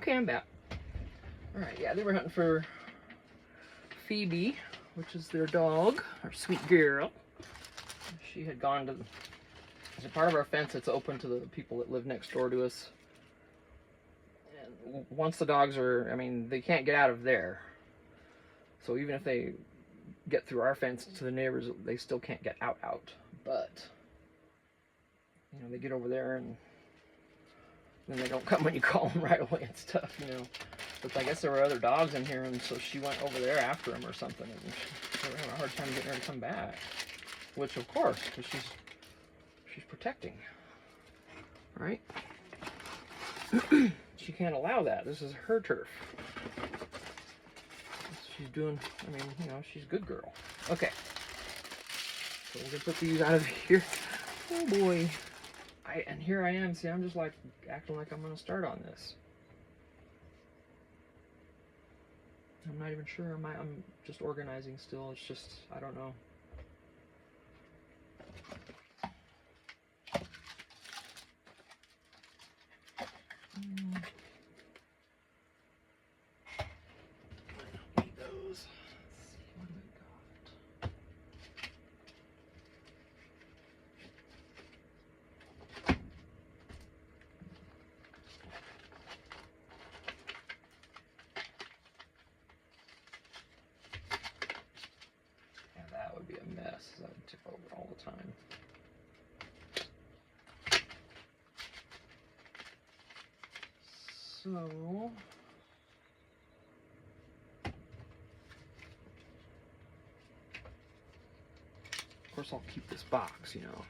Okay, I'm back. Alright, yeah, they were hunting for Phoebe, which is their dog, our sweet girl. She had gone to, as a part of our fence, it's open to the people that live next door to us. And once the dogs are, I mean, they can't get out of there. So even if they get through our fence to the neighbors, they still can't get out. But, you know, they get over there and then they don't come when you call them right away and stuff, you know. But I guess there were other dogs in here, and so she went over there after him or something, and they were having a hard time getting her to come back. Which, of course, because she's protecting, right? She can't allow that. This is her turf. She's doing, I mean, you know, she's a good girl. Okay. So we're going to put these out of here. Oh, boy. And here I am. See, I'm just like acting like I'm going to start on this. I'm not even sure. I'm just organizing still. It's just, I don't know. Those. Let's see what we got. Yeah, that would be a mess. That would tip over all the time. So, of course, I'll keep this box, you know.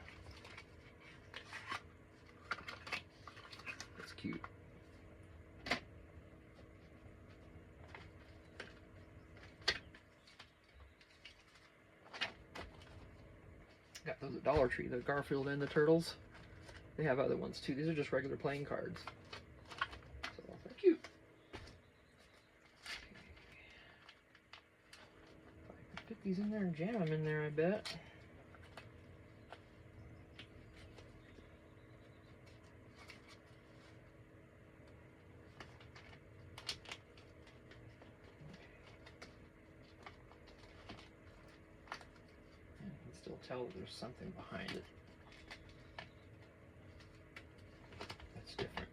That's cute. Got those at Dollar Tree, the Garfield and the Turtles. They have other ones too. These are just regular playing cards. So they're cute. I can fit these in there and jam them in there, I bet. And you can still tell that there's something behind it. That's different.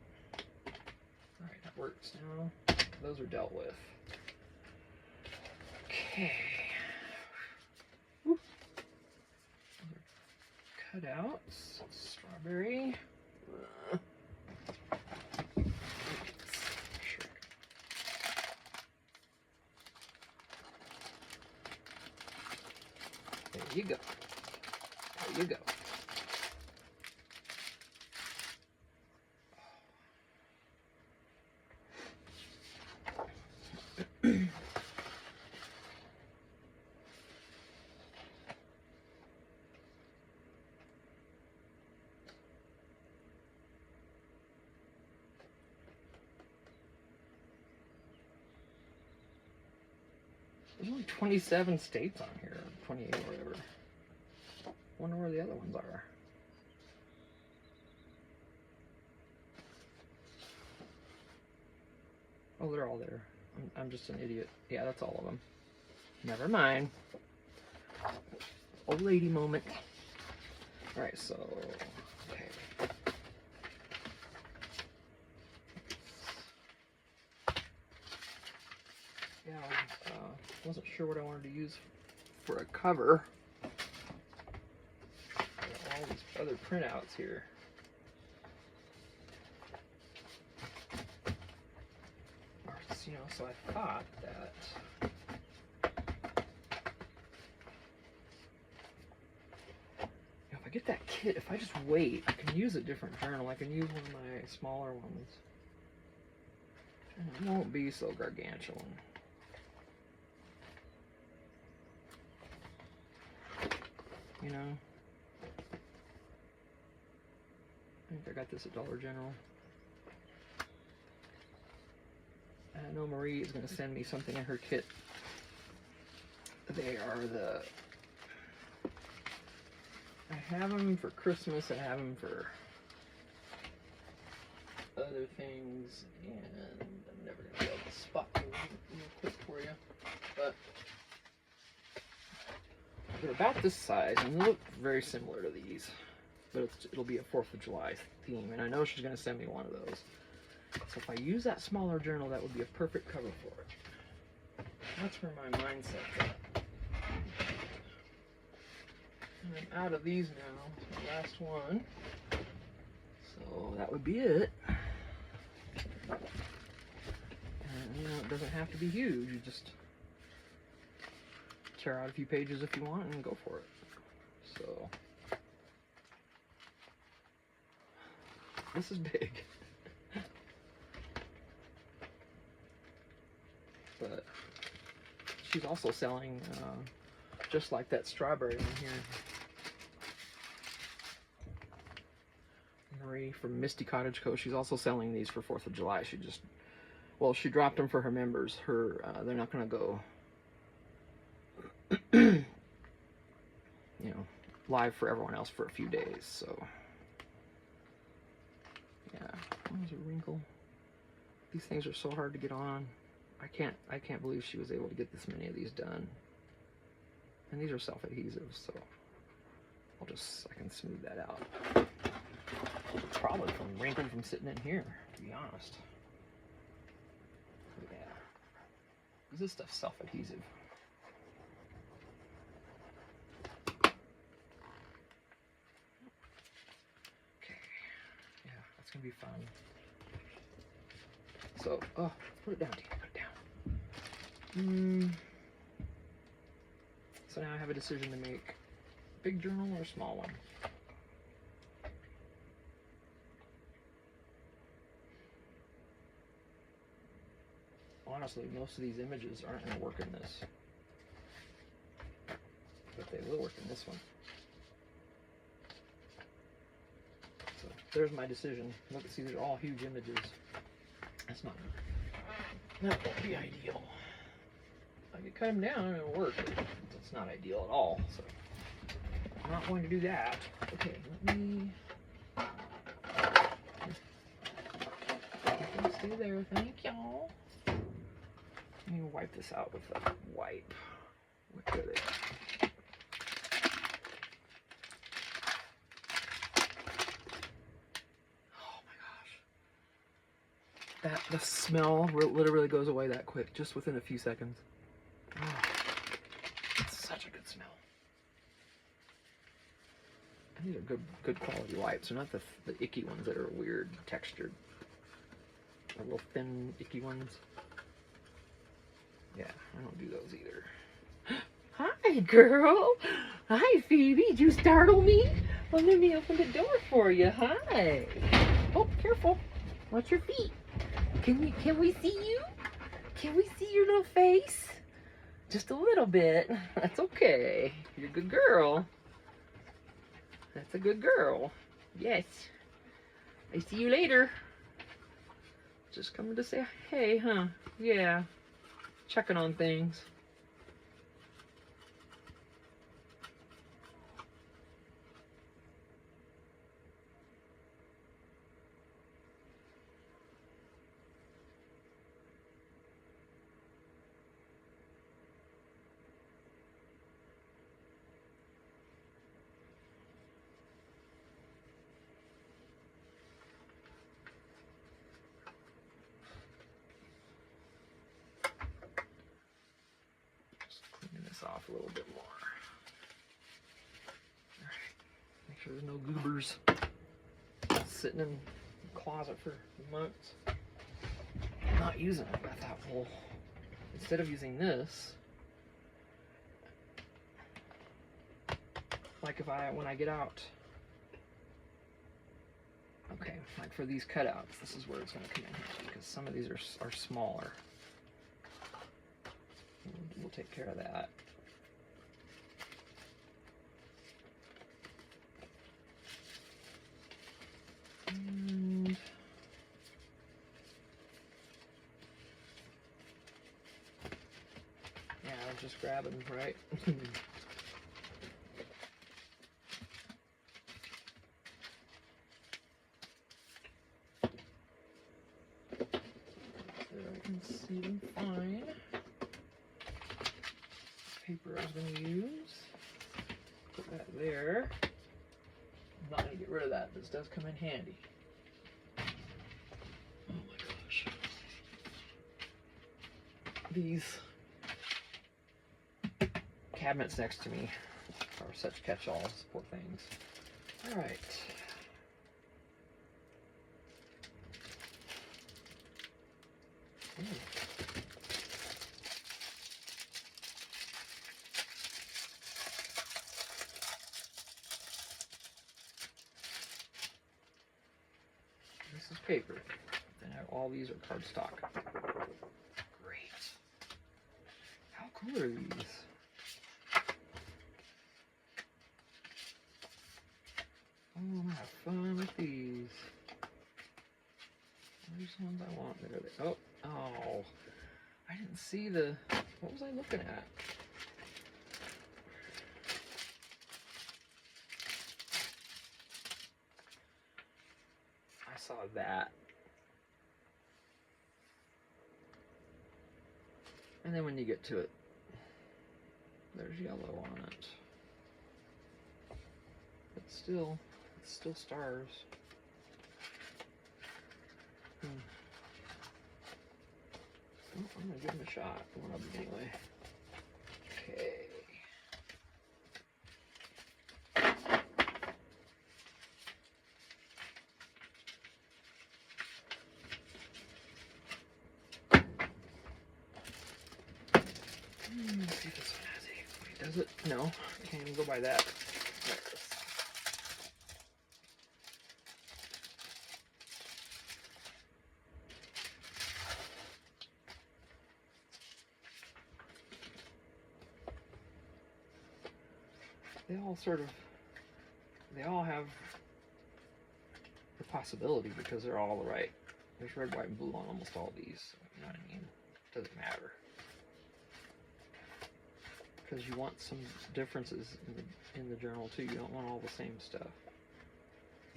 Alright, that works now. Those are dealt with. Okay. Woo. Cutouts. Strawberry. There you go. There you go. There's only 27 states on here, 28 or whatever. Wonder where the other ones are. Oh, they're all there. I'm just an idiot. Yeah, that's all of them. Never mind. Old lady moment. Alright, so... Okay. Yeah, wasn't sure what I wanted to use for a cover. All these other printouts here. You know, so I thought that if I get that kit, if I just wait, I can use a different journal. I can use one of my smaller ones. And it won't be so gargantuan. You know? I think I got this at Dollar General. I know Marie is going to send me something in her kit. They are the... I have them for Christmas, I have them for other things, and They're about this size, and they look very similar to these. But it'll be a 4th of July theme, and I know she's going to send me one of those. So if I use that smaller journal, that would be a perfect cover for it. That's where my mindset's at. And I'm out of these now. It's my last one. So that would be it. And you know, it doesn't have to be huge. You just tear out a few pages if you want and go for it. So this is big. But she's also selling just like that strawberry one here. Marie from Misty Cottage Co. She's also selling these for 4th of July. She just, well, she dropped them for her members. They're not going to go, you know, live for everyone else for a few days. So, yeah, there's a wrinkle. These things are so hard to get on. I can't believe she was able to get this many of these done. And these are self-adhesive, so I can smooth that out. Probably from wrinkled from sitting in here, to be honest. Yeah. This stuff's self-adhesive. Okay. Yeah, that's gonna be fun. So, oh, put it down, Tina, put it down. So now I have a decision to make. Big journal or small one? Honestly, most of these images aren't going to work in this. But they will work in this one. So there's my decision. Look, see, these are all huge images. That won't be ideal. I could cut them down and it'll work, but it's not ideal at all. So I'm not going to do that. Okay, let me stay there. Thank y'all. Let me wipe this out with a wipe. What are they? Oh my gosh. The smell literally goes away that quick, just within a few seconds. Oh, it's such a good smell. And these are good quality wipes. They're not the icky ones that are weird textured. The little thin, icky ones. Yeah, I don't do those either. Hi, girl. Hi, Phoebe. Did you startle me? Well, let me open the door for you. Hi. Oh, careful. Watch your feet. Can we see you? Can we see your little face? Just a little bit. That's okay. You're a good girl. That's a good girl. Yes. I see you later. Just coming to say hey, huh? Yeah. Checking on things. Off a little bit more. All right. Make sure there's no goobers sitting in the closet for months. I'm not using it. I thought, well, instead of using this, like when I get out, okay, like for these cutouts, this is where it's going to come in handy because some of these are smaller. We'll take care of that. And yeah, I was just grabbing, right? So I can see them fine. Paper I was going to use. Put that there. I'm not going to get rid of that. This does come in handy. Oh my gosh. These cabinets next to me are such catch-alls, poor things. All right. Ooh. This is paper. And all these are cardstock. Great. How cool are these? Oh, I'm gonna have fun with these. Where's the ones I want? There they go. Oh, I didn't see the. What was I looking at? I saw that. And then when you get to it, there's yellow on it. But still, it's still stars. Oh, I'm gonna give them a shot. One of them anyway. Okay. Let's see if this one has a. Wait, does it? No, can't even go by that. There it is. They all have the possibility because they're all right. There's red, white, and blue on almost all these. You know what I mean? Doesn't matter. Because you want some differences in the journal too. You don't want all the same stuff.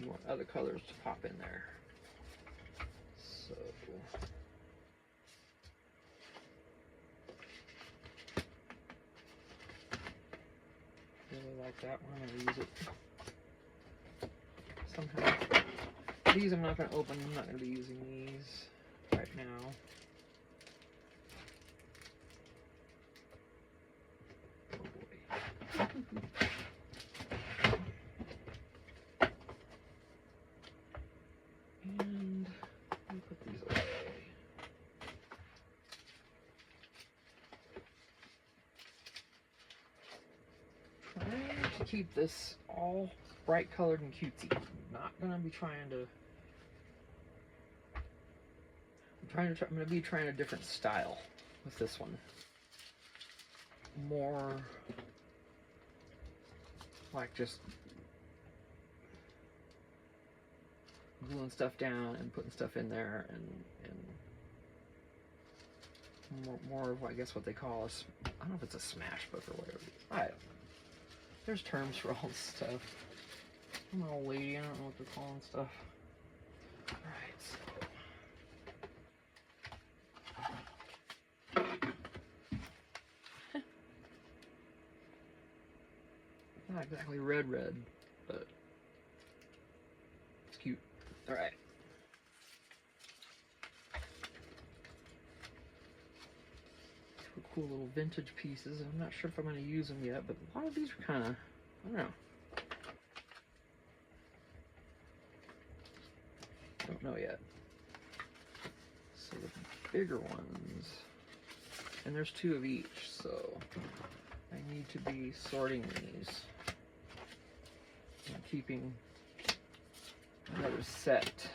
You want other colors to pop in there. So really like that one. I'm gonna use it somehow. These I'm not gonna open. I'm not gonna be using these right now. Oh boy. And I'll put these away. Trying to keep this all bright colored and cutesy. I'm not gonna be trying to. I'm gonna be trying a different style with this one. More like just gluing stuff down and putting stuff in there, and more of, I guess, what they call I don't know if it's a smash book or whatever. I don't know. There's terms for all this stuff. I'm an old lady. I don't know what they're calling stuff. Alright, so. Not exactly red, but it's cute. Alright. Two cool little vintage pieces. I'm not sure if I'm going to use them yet, but a lot of these are kind of, I don't know. Don't know yet. So the bigger ones, and there's two of each, so I need to be sorting these and keeping another set,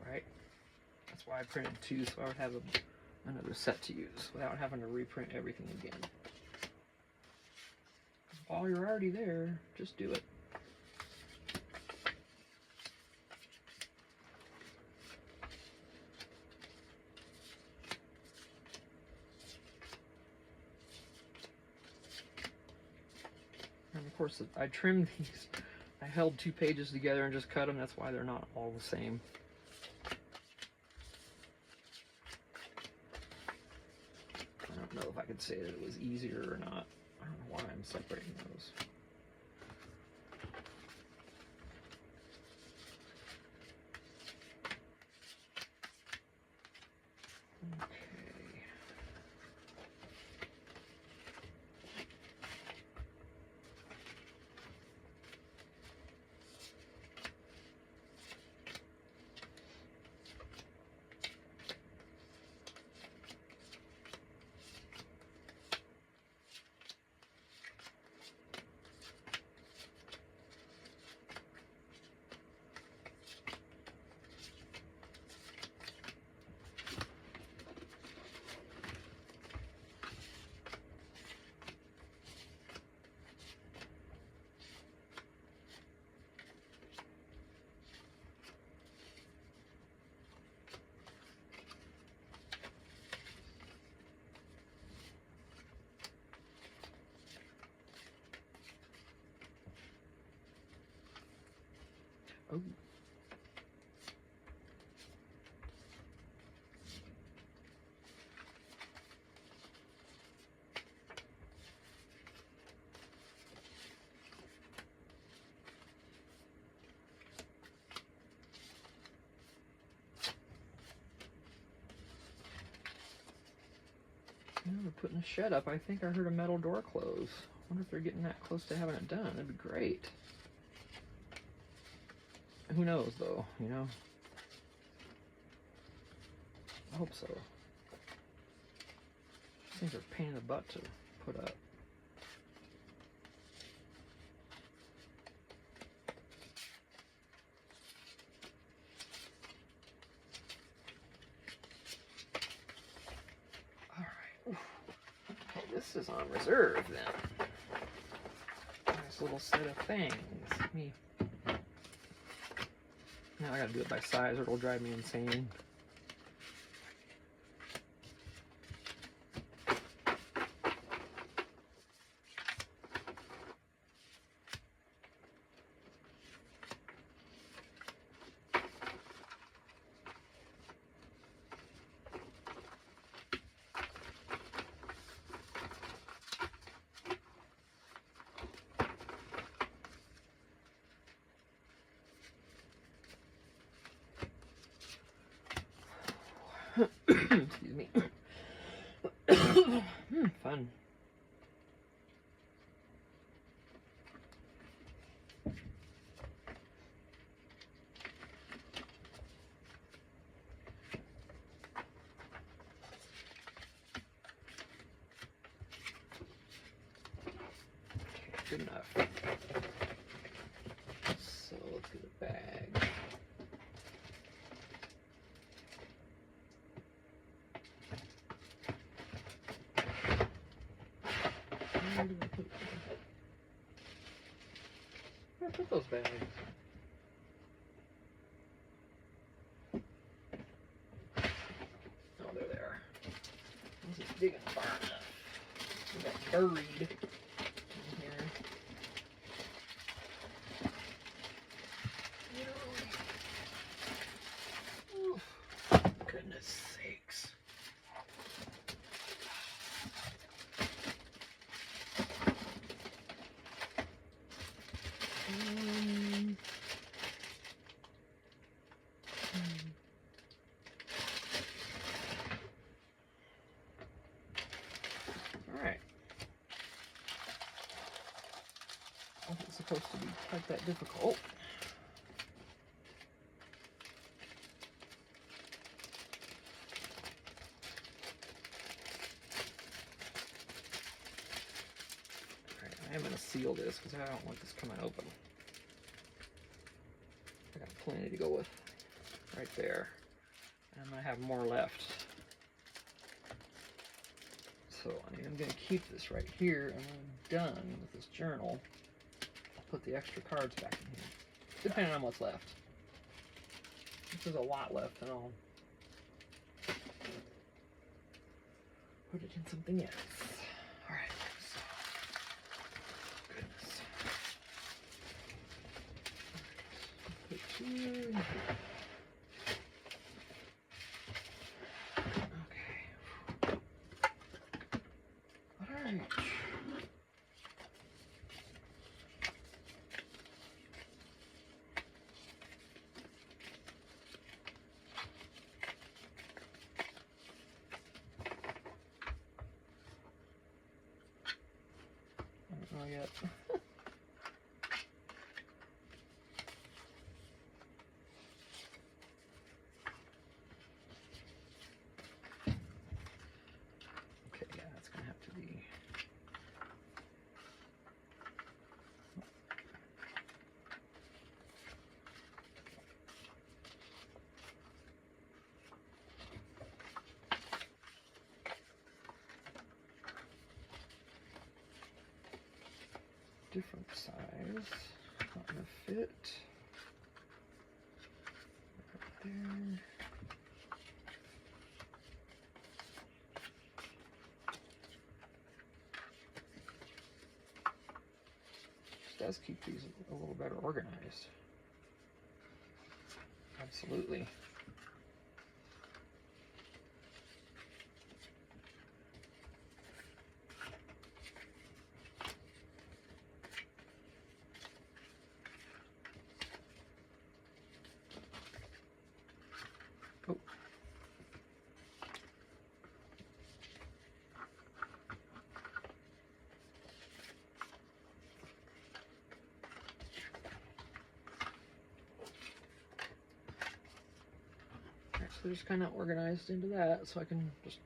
right? That's why I printed two, so I would have another set to use without having to reprint everything again. While you're already there, just do it. And of course, I trimmed these. I held 2 pages together and just cut them. That's why they're not all the same. I don't know if I could say that it was easier or not. I don't know why I'm separating those. Oh. We're putting a shed up. I think I heard a metal door close. I wonder if they're getting that close to having it done. That'd be great. Who knows, though, you know? I hope so. These things are a pain in the butt to put up. Alright. Okay, this is on reserve, then. Nice little set of things. Now I gotta do it by size or it'll drive me insane. Excuse me. Fun. Okay, good enough. So let's get a bag. Where did I put those bags? Oh, there they are. I wasn't digging far enough. They got buried in here. Oof. Goodness sakes. Alright. Wasn't supposed to be quite that difficult. Alright, I am going to seal this because I don't want this coming open. I got plenty to go with right there. And I'm going to have more left. So I'm going to keep this right here, and when I'm done with this journal, I'll put the extra cards back in here, depending on what's left. If there's a lot left, then I'll put it in something else. Alright, so, goodness. Put here and here. yet. Okay, yeah, that's gonna have to be. Different size, not gonna fit. Right there. This does keep these a little better organized. Absolutely. Oh. Alright, so they're just kind of organized into that, so I can just,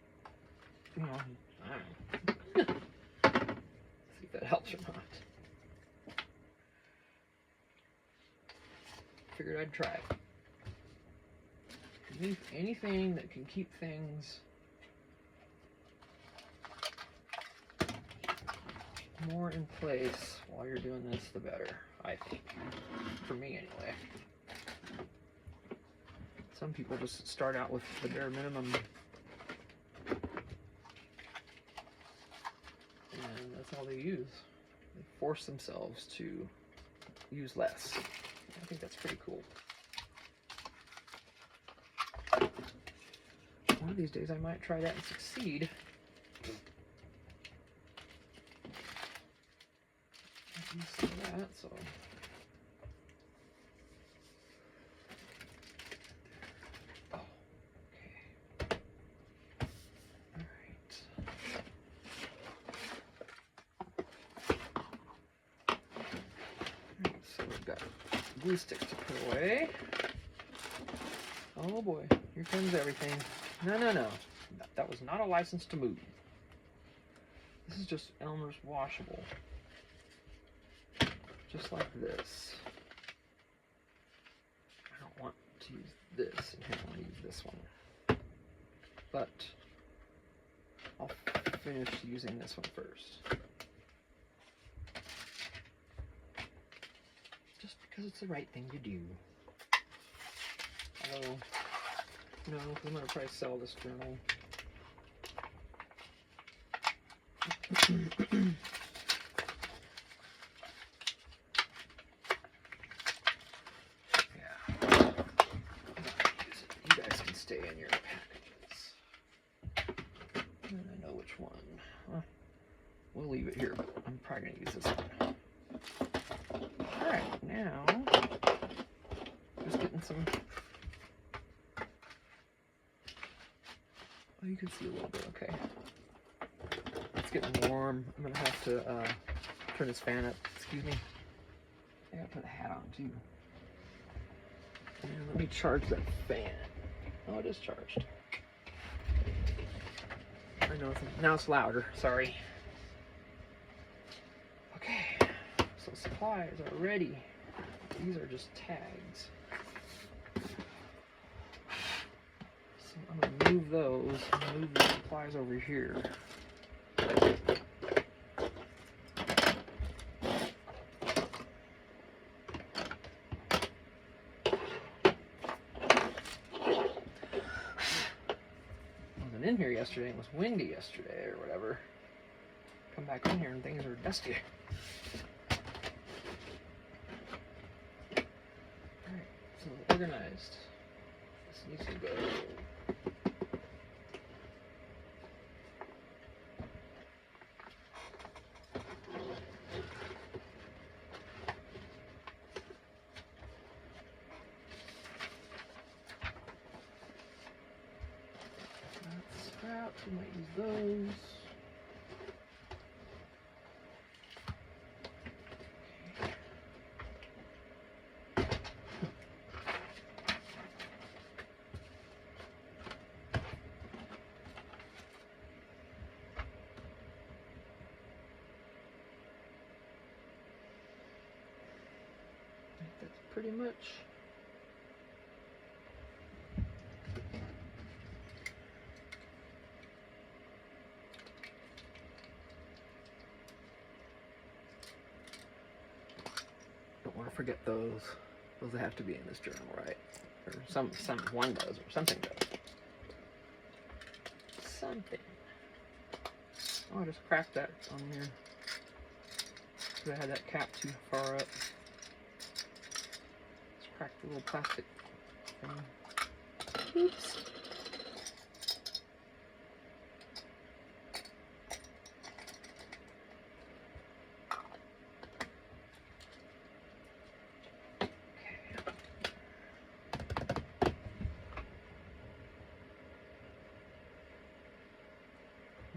you know, I don't know. See if that helps or not. Figured I'd try. Anything that can keep things more in place while you're doing this, the better, I think. For me, anyway. Some people just start out with the bare minimum, and that's all they use. They force themselves to use less. I think that's pretty cool. One of these days I might try that and succeed. I'm used to that, so. Oh, okay. Alright. So we've got glue sticks to put away. Oh boy, here comes everything. No, no, no. That was not a license to move. This is just Elmer's washable. Just like this. I don't want to use this, and here I want to use this one. But I'll finish using this one first. Just because it's the right thing to do. Although, no, I'm going to probably sell this journal. Yeah. You guys can stay in your packages. And I know which one. We'll leave it here, but I'm probably going to use this one. Alright, now, just getting some. Oh, you can see a little bit, okay. It's getting warm. I'm going to have to turn this fan up. Excuse me. I got to put a hat on, too. And let me charge that fan. Oh, it is charged. I know now it's louder. Sorry. Okay. So supplies are ready. These are just tags. So I'm going to move those and move the supplies over here. In here yesterday, it was windy yesterday or whatever. Come back in here and things are dusty. Alright, so organized. This needs to go. Scraps, we might use those. that's pretty much don't want to forget those. Those have to be in this journal, right? Or one does, or something does. Something. Oh, I just cracked that on here. I had that cap too far up. Just cracked the little plastic thing. Oops.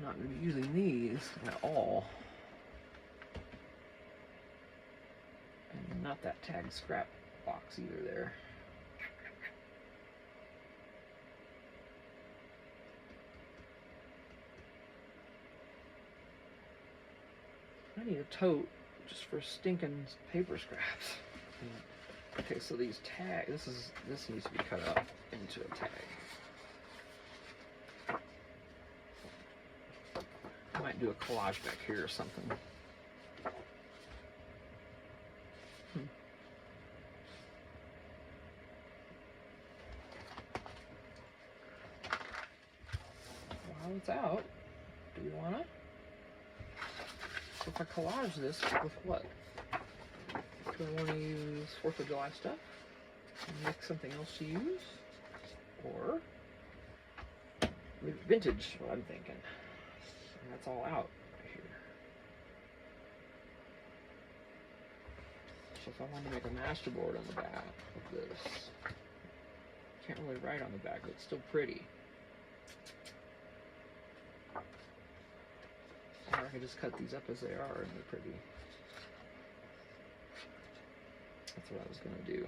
Not going to be using these at all. And not that tag scrap box either there. I need a tote just for stinking paper scraps. Okay, so these tags, this needs to be cut up into a tag. I might do a collage back here or something. While it's out, do we wanna? So if I collage this with what? Do I want to use 4th of July stuff and make something else to use? Or leave it vintage, what I'm thinking. And that's all out right here. So if I wanted to make a masterboard on the back of this, can't really write on the back, but it's still pretty. Or I could just cut these up as they are and they're pretty. That's what I was going to do.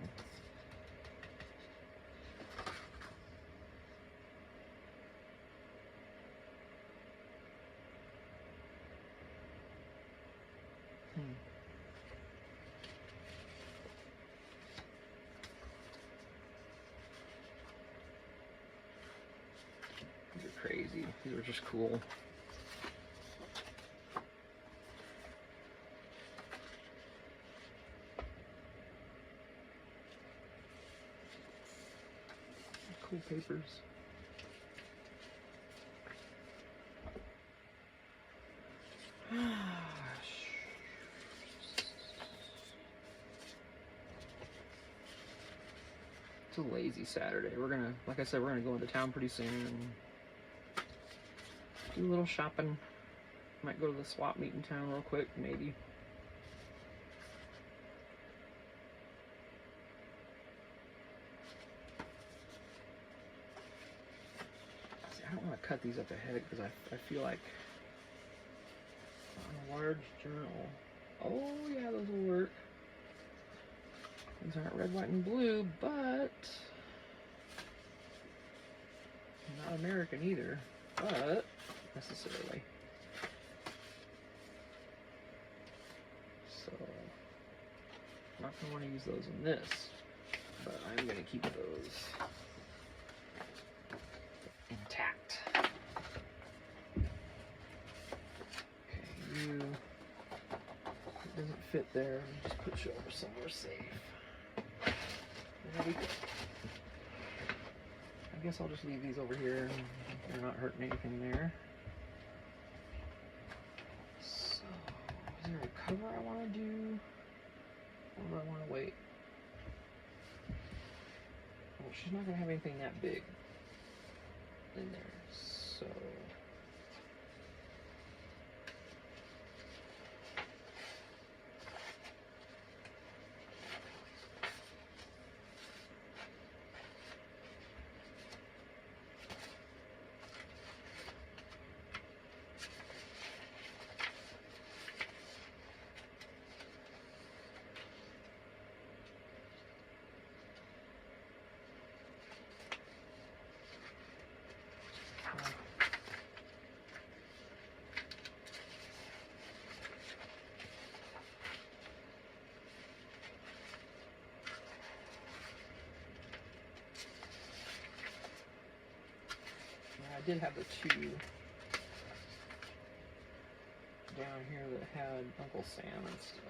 These are crazy. These are just cool. Cool papers. It's a lazy Saturday. We're gonna, like I said, we're gonna go into town pretty soon and do a little shopping. Might go to the swap meet in town real quick, maybe. See, I don't want to cut these up ahead because I feel like on a large journal. Oh yeah, those will work. These aren't red, white, and blue, but not American either, but necessarily. So I'm not going to want to use those in this, but I'm going to keep those intact. Okay, it doesn't fit there. Just put you over somewhere safe. There we go. I guess I'll just leave these over here. They're not hurting anything there. So, is there a cover I want to do? Or do I want to wait? Well, she's not going to have anything that big in there. So... did have the two down here that had Uncle Sam and stuff.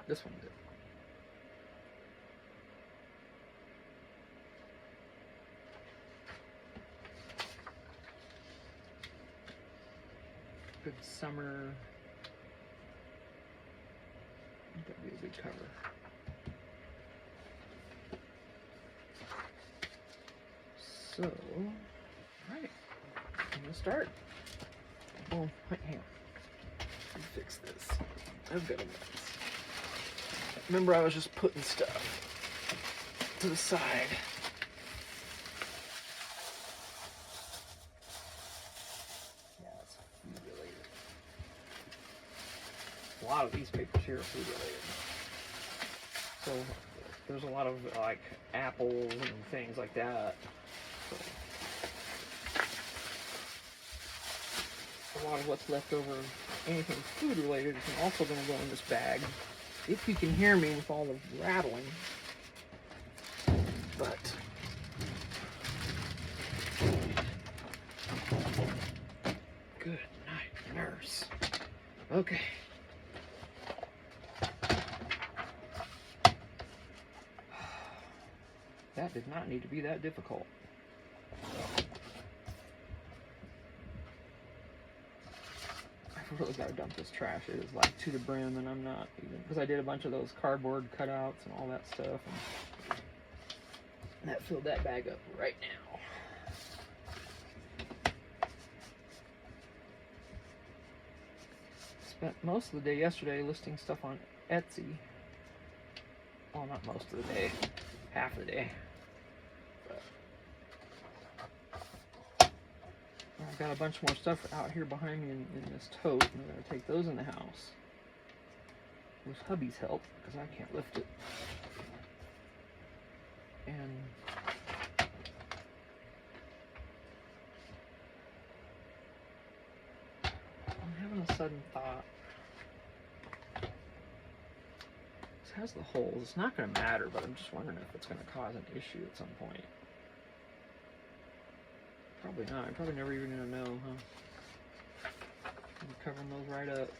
This one did. Good summer. That'd be a good cover. So, alright, I'm gonna start. Oh, hang on. Let me fix this. I've got a mess. Remember, I was just putting stuff to the side. Yeah, it's food related. A lot of these papers here are food related. So there's a lot of like apples and things like that. So a lot of what's left over, anything food related, is also going to go in this bag. If you can hear me with all the rattling. But good night, nurse. Okay. That did not need to be that difficult. I've really got to dump this trash. It is like to the brim, and I'm not even, because I did a bunch of those cardboard cutouts and all that stuff, and that filled that bag up right now. Spent most of the day yesterday listing stuff on Etsy. Well, not most of the day, half of the day. I've got a bunch more stuff out here behind me in this tote, and I'm going to take those in the house with hubby's help, because I can't lift it. And I'm having a sudden thought. This has the holes. It's not going to matter, but I'm just wondering if it's going to cause an issue at some point. Probably not. I'm probably never even going to know, huh? I'm covering those right up.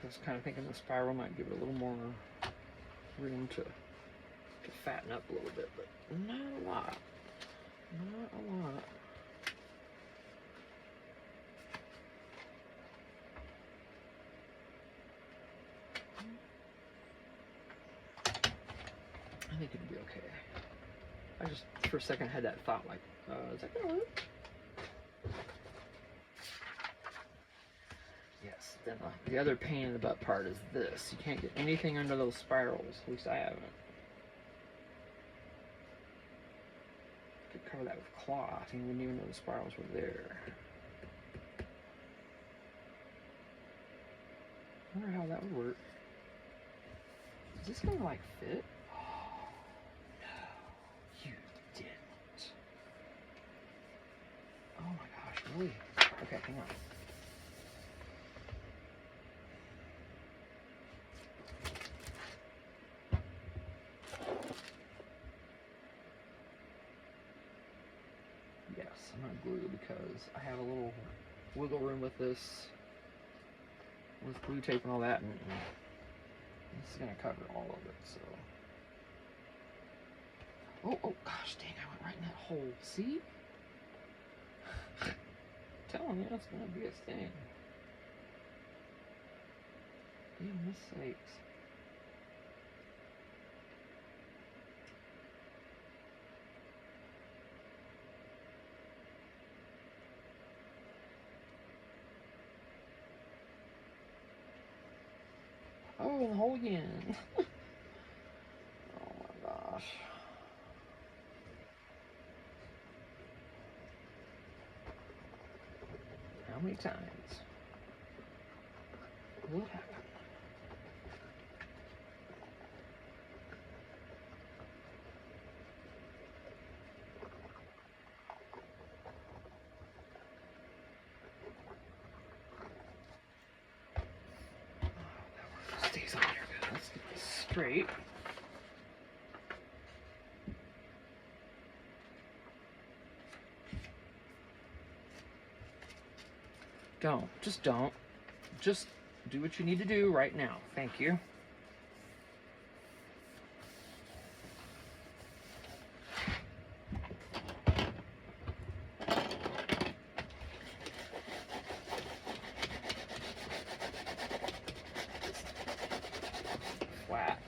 I was kind of thinking the spiral might give it a little more room to fatten up a little bit, but not a lot. Not a lot. I think it'll be okay. I just, for a second, had that thought, like, is that gonna work? Yes. Then the other pain in the butt part is this. You can't get anything under those spirals. At least I haven't. Could cover that with cloth, and you wouldn't even know the spirals were there. I wonder how that would work. Is this gonna, like, fit? Oh my gosh, really? Okay, hang on. Yes, I'm gonna glue because I have a little wiggle room with this, with glue tape and all that, and this is gonna cover all of it, so. Oh gosh, dang, I went right in that hole, see? Telling you, it's gonna be a stain. Goodness sakes. Oh, the hole again. Oh my gosh. How many times? could happen. Stays on here good. Let's get this straight. Just don't. Just do what you need to do right now. Thank you. Flat.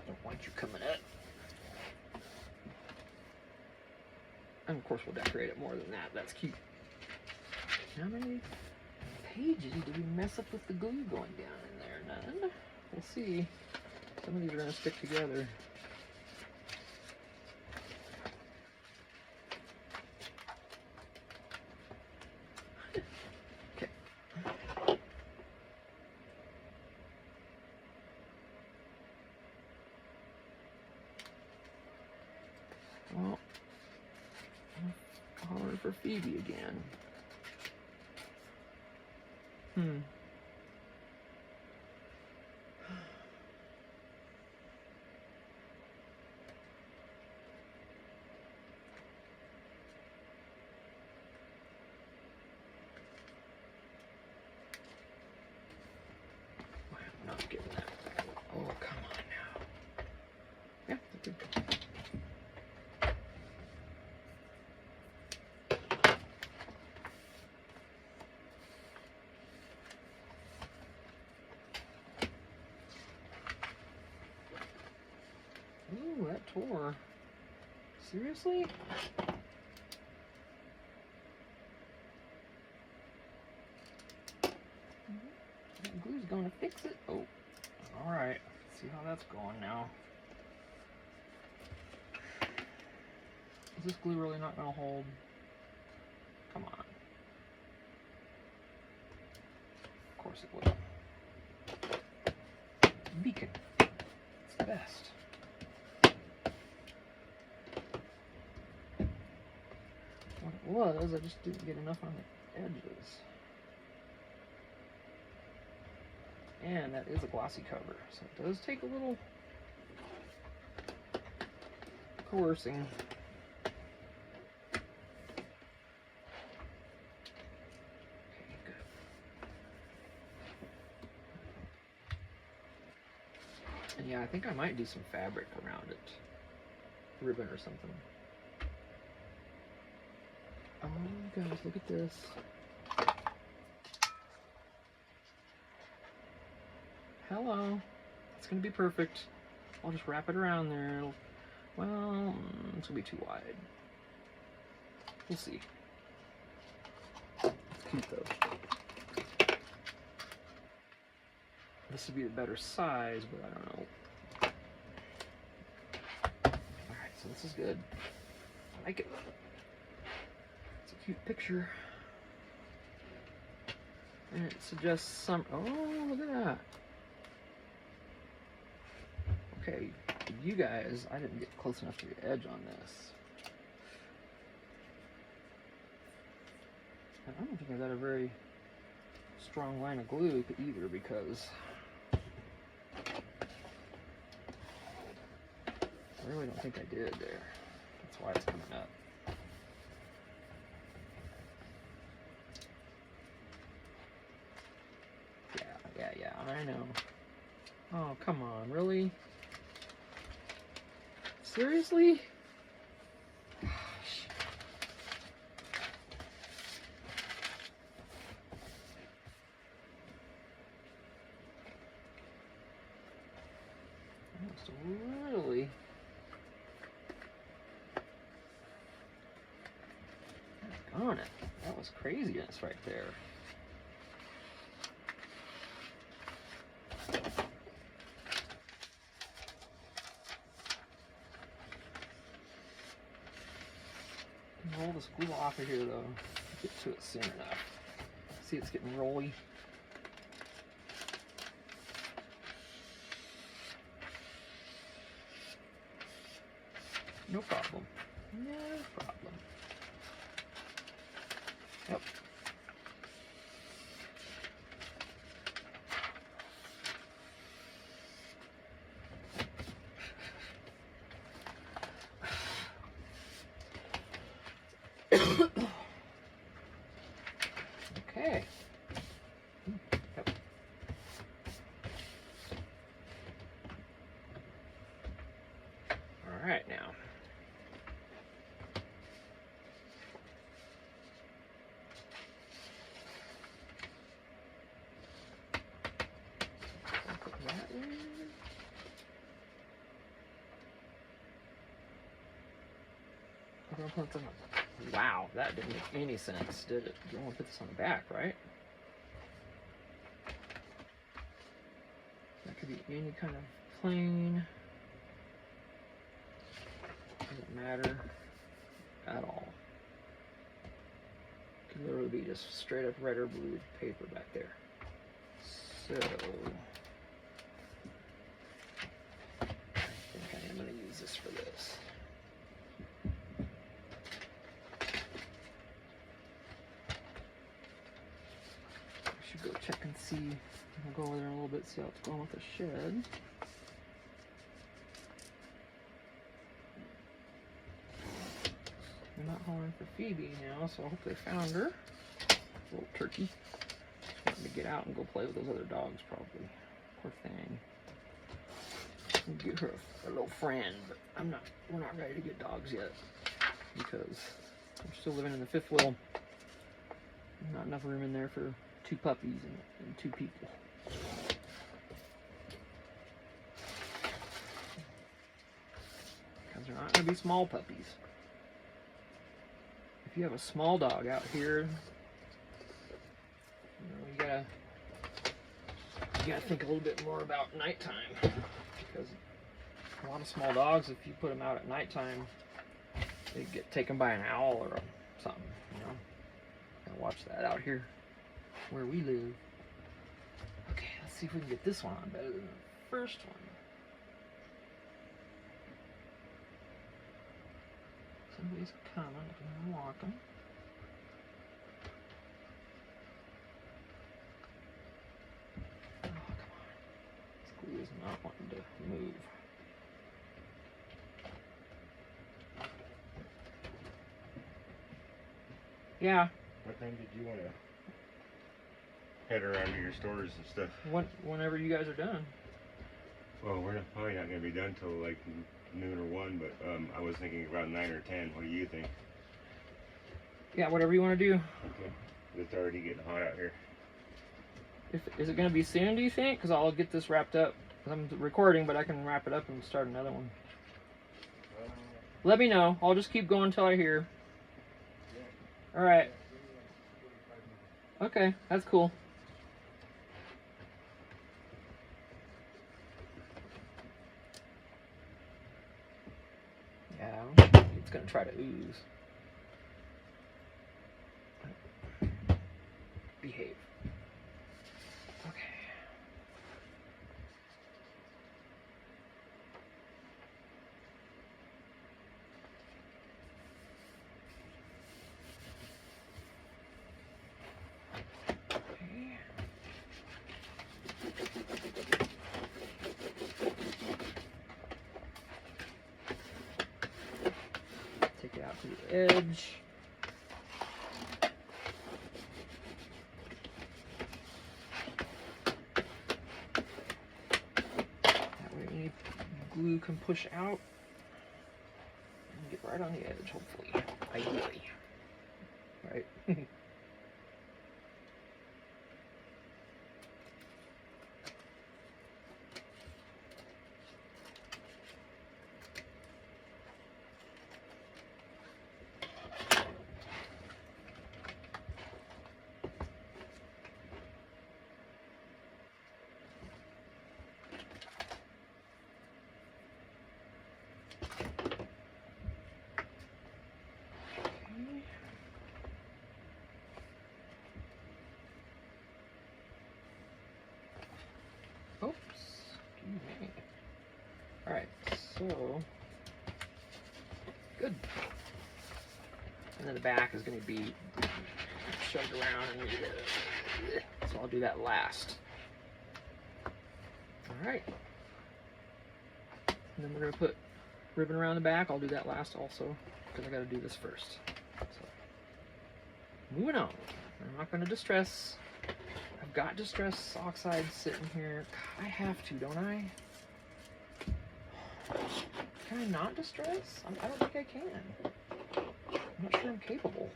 Don't want you coming up. And of course we'll decorate it more than that. That's cute. How many pages did we mess up with the glue going down in there? None. We'll see. Some of these are going to stick together. Okay. Well, I'll holler for Phoebe again. I'm not getting that. Oh, come on now. Yeah, that's good. Ooh, that tore. Seriously? That glue's gonna fix it. Oh, alright. See how that's going now. Is this glue really not gonna hold? Come on. Of course it will. Beacon. It's the best. What it was, I just didn't get enough on the edges. And that is a glossy cover, so it does take a little coercing. Okay, good. And yeah, I think I might do some fabric around it. Ribbon or something. Oh, guys, look at this. Hello. It's going to be perfect. I'll just wrap it around there. Well, it's going to be too wide. We'll see. It's cute, though. This would be a better size, but I don't know. Alright, so this is good. I like it. It's a cute picture. And it suggests some... Oh, look at that. Okay, you guys, I didn't get close enough to the edge on this. And I don't think I got a very strong line of glue either, because I really don't think I did there. That's why it's coming up. Yeah, I know. Oh, come on, really? Seriously? Gosh. That was really... Darn it. That was craziness right there. Roll this glue off of here though. Get to it soon enough. See, it's getting rolly. No problem. No problem. Yep. Okay. Yep. All right now. Put that in. Wow, that didn't make any sense, did it? You want to put this on the back, right? That could be any kind of plane. Doesn't matter at all. Could literally be just straight up red or blue paper back there. So I think I am going to use this for this. I should go check and see. We'll go over there in a little bit, see how it's going with the shed. They're not hollering for Phoebe now, so I hope they found her. Little turkey. Wanting to get out and go play with those other dogs, probably. Poor thing. We'll get her a little friend, but we're not ready to get dogs yet because we're still living in the fifth wheel. Not enough room in there for 2 puppies and 2 people. Because they're not going to be small puppies. If you have a small dog out here, you gotta think a little bit more about nighttime, because a lot of small dogs, if you put them out at nighttime, they get taken by an owl or something. Gotta watch that out here where we live. Okay, let's see if we can get this one on better than the first one. Somebody's coming. I'm walking. Oh, come on. This glue is not wanting to move. Yeah. What time did you want to head around to your stores and stuff? Whenever you guys are done. Well, we're probably not going to be done till like noon or 1, but I was thinking around 9 or 10. What do you think? Yeah, whatever you want to do. Okay. It's already getting hot out here. Is it going to be soon, do you think? Because I'll get this wrapped up. I'm recording, but I can wrap it up and start another one. Let me know. I'll just keep going until I hear. All right. Okay, that's cool. Yeah, it's going to try to ooze. Behave. Okay. Take it out to the edge. Glue can push out and get right on the edge, hopefully, ideally, right? so good. And then the back is going to be shoved around, and so I'll do that last. All right. And then we're going to put ribbon around the back. I'll do that last also, because I got to do this first. So, moving on. I'm not going to distress. I've got distress oxide sitting here. I have to, don't I? Can I not distress? I don't think I can. I'm not sure I'm capable.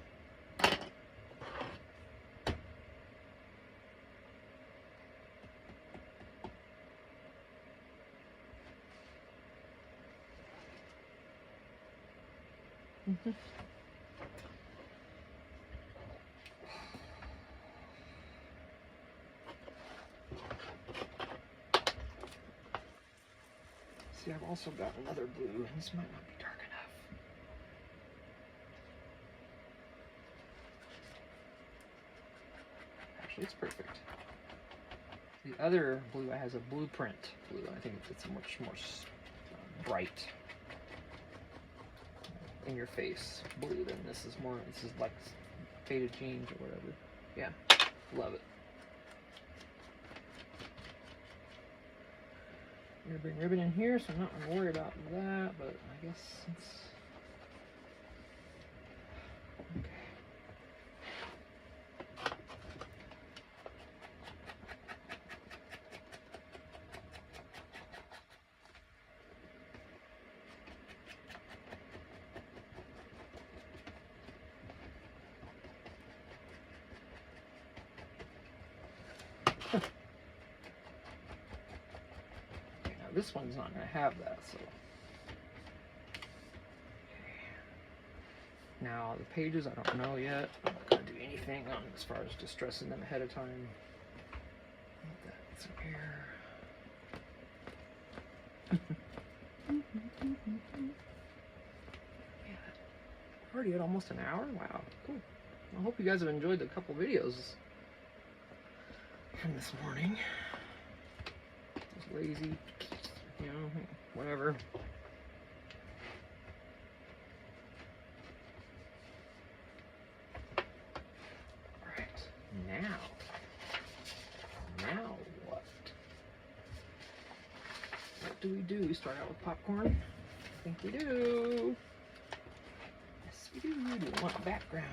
See, I've also got another blue, and this might not be dark enough. Actually, it's perfect. The other blue has a blueprint blue. I think it's much more bright, in your face blue than this is more. This is like faded jeans or whatever. Yeah, love it. I'm gonna bring ribbon in here, so I'm not gonna worry about that. But I guess it's okay. This one's not going to have that, so. Okay. Now, the pages, I don't know yet. I'm not going to do anything on as far as distressing them ahead of time. That's here. Yeah, already at almost an hour? Wow, cool. I hope you guys have enjoyed the couple videos from this morning. Just lazy. You know, whatever. Alright, now what? What do we do? We start out with popcorn? I think we do. Yes, we do. Do we want background?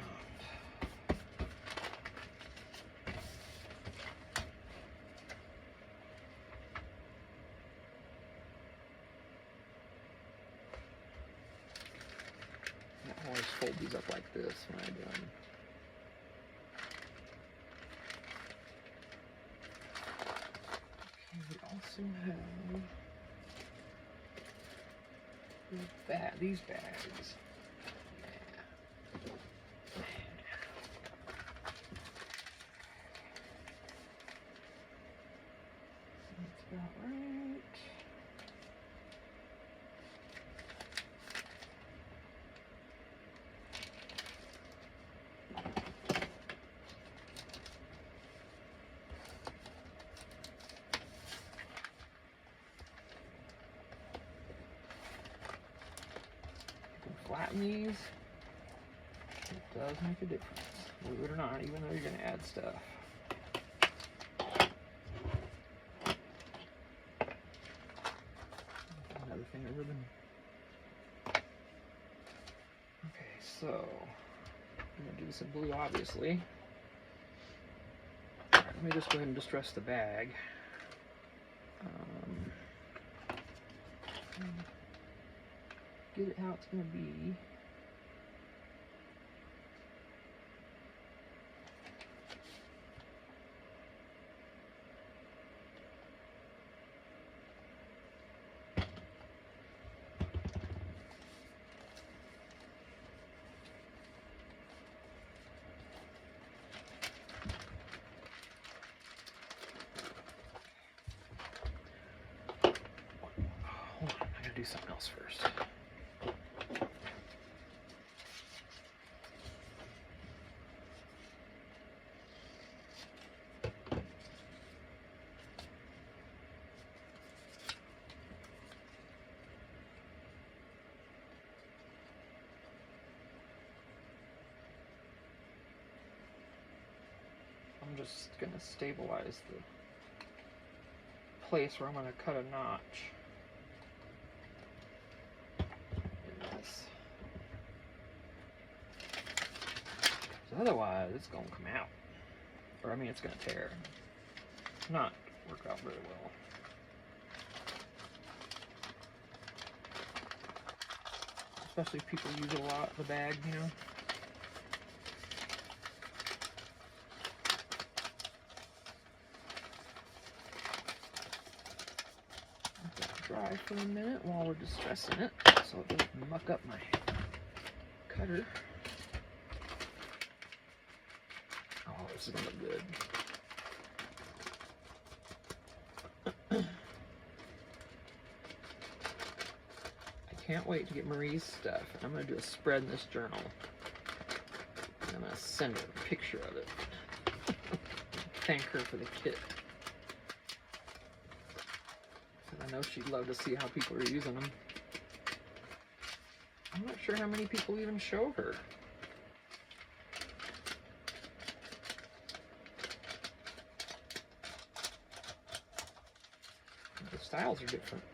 I always fold these up like this when I'm done. Okay, we also have these bags. Yeah. That's about right. Flatten these. It does make a difference, believe it or not, even though you're going to add stuff. Another thing of ribbon. Okay, so I'm going to do this in blue, obviously. All right, let me just go ahead and distress the bag. Get it how it's going to be. Hold on, I gotta do something else first. just going to stabilize the place where I'm going to cut a notch in this. So otherwise, it's going to come out. Or, I mean, it's going to tear. Not work out very well. Especially if people use a lot of the bag, you know. Let that dry for a minute while we're distressing it so it doesn't muck up my cutter. Oh, this is going to look good. Can't wait to get Marie's stuff. I'm going to do a spread in this journal. And I'm going to send her a picture of it. Thank her for the kit. And I know she'd love to see how people are using them. I'm not sure how many people even show her. The styles are different.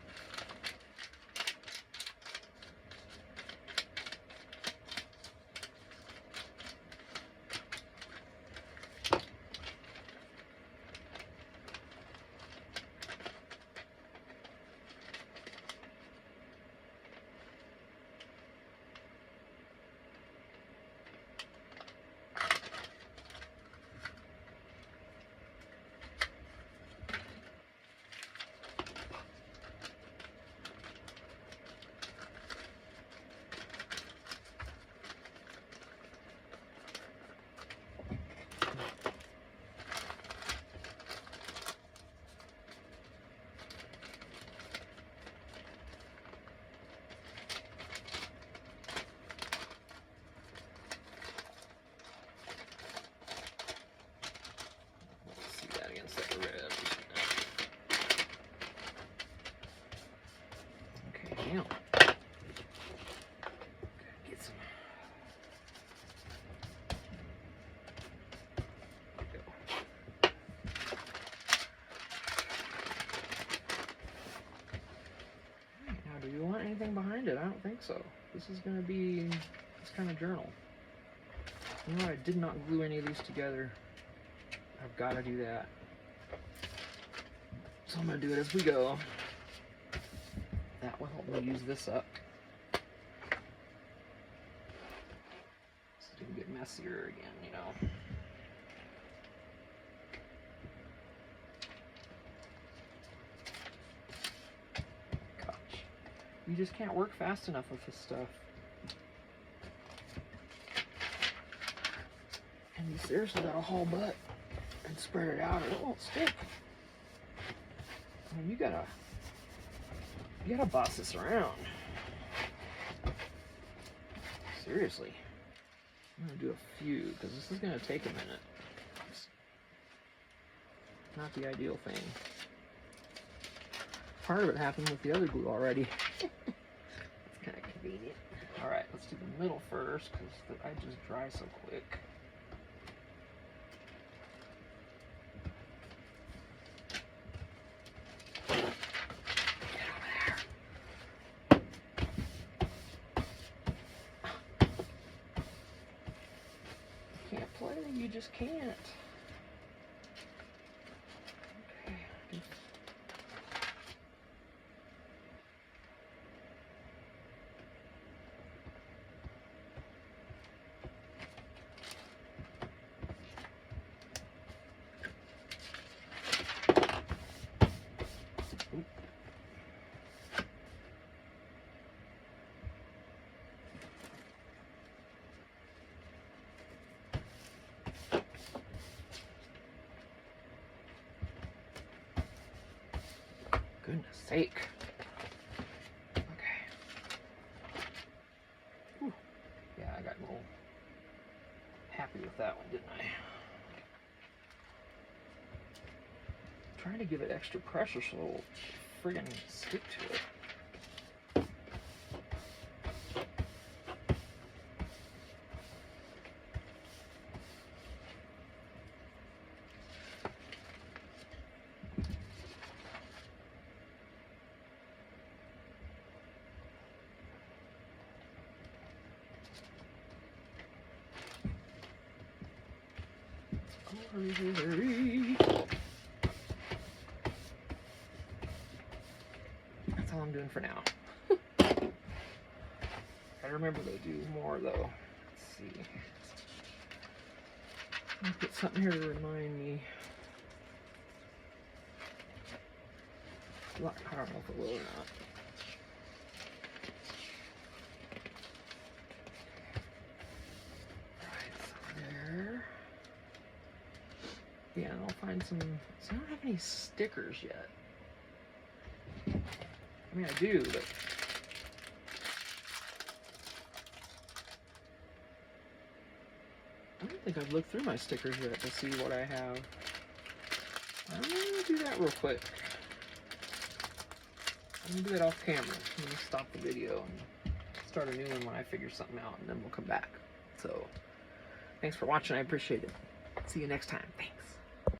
Now, get some. Now, do you want anything behind it? I don't think so. This is going to be this kind of journal. You know what? I did not glue any of these together. I've got to do that. So I'm going to do it as we go. That will help me use this up. So it didn't get messier again, you know. Gosh. You just can't work fast enough with this stuff. And you seriously got a whole butt and spread it out or it won't stick. I mean, you gotta boss this around. Seriously. I'm gonna do a few because this is gonna take a minute. It's not the ideal thing. Part of it happened with the other glue already. It's kind of convenient. Alright, let's do the middle first because the edges dry so quick. You just can't. Okay. Goodness sake. Okay. Whew. Yeah, I got a little happy with that one, didn't I? Trying to give it extra pressure so it'll friggin' stick to it. Hurry, hurry. That's all I'm doing for now. I remember to do more though. Let's see. I'll put something here to remind me. I don't know if it will or not. Right, so there. Yeah, and I'll find some. So I don't have any stickers yet. I mean, I do, but. I don't think I've looked through my stickers yet to see what I have. I'm gonna do that real quick. I'm gonna do that off camera. I'm gonna stop the video and start a new one when I figure something out, and then we'll come back. So, thanks for watching. I appreciate it. See you next time. Thanks.